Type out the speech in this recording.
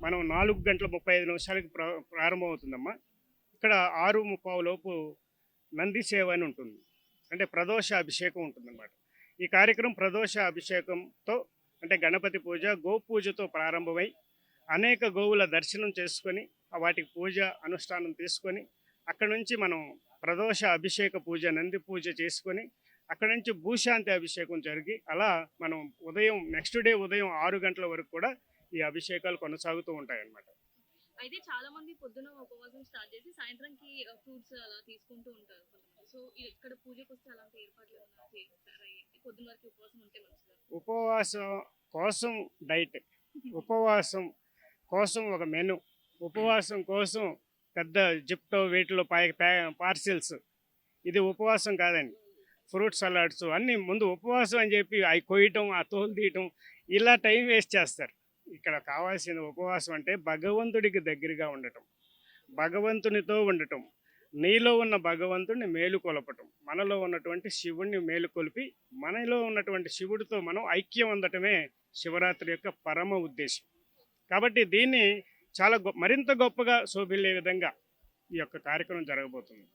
మనం 4:35 ప్రారంభమవుతుందమ్మా. ఇక్కడ 6:30 లోపు నంది సేవ అని ఉంటుంది. అంటే ప్రదోష అభిషేకం ఉంటుందన్నమాట. ఈ కార్యక్రమం ప్రదోష అభిషేకంతో అంటే గణపతి పూజ, గోపూజతో ప్రారంభమై అనేక గోవుల దర్శనం చేసుకొని వాటికి పూజ అనుష్ఠానం తీసుకొని అక్కడ నుంచి మనం ప్రదోష అభిషేక పూజ, నంది పూజ చేసుకొని అక్కడ నుంచి భూశాంతి అభిషేకం జరిగి అలా మనం నెక్స్ట్ డే ఉదయం 6 గంటల వరకు కూడా ఈ అభిషేకాలు కొనసాగుతూ ఉంటాయన్నమాట. అయితే చాలా మంది పొద్దున ఉపవాసం స్టార్ట్ చేసి సాయంత్రంకి ఫ్రూట్స్ అలా తీసుకుంటూ ఉంటారు కొంతమంది. సో ఇక్కడ పూజకొస్తే అలాంటి ఏర్పాట్లు ఏమన్నా చేస్తారా ఏంటి? పొద్దున వరకు ఉపవాసం ఉంటే మంచిదా? ఉపవాసం కోసం డైట్, ఉపవాసం కోసం ఒక మెను, ఉపవాసం కోసం పెద్ద జిప్టో వీటిలో పార్సిల్స్, ఇది ఉపవాసం కాదండి. ఫ్రూట్ సలాడ్స్ అన్నీ ముందు ఉపవాసం అని చెప్పి అవి కొయ్యటం, ఆ తోలు తీయటం, ఇలా టైం వేస్ట్ చేస్తారు. ఇక్కడ కావాల్సిన ఉపవాసం అంటే భగవంతుడికి దగ్గరగా ఉండటం, భగవంతునితో ఉండటం, నీలో ఉన్న భగవంతుడిని మేలుకొలపటం, మనలో ఉన్నటువంటి శివుణ్ణి మేలుకొలిపి మనలో ఉన్నటువంటి శివుడితో మనం ఐక్యం అందటమే శివరాత్రి యొక్క పరమ ఉద్దేశం. కాబట్టి దీన్ని చాలా మరింత గొప్పగా శోభిల్లే విధంగా ఈ యొక్క కార్యక్రమం జరగబోతుంది.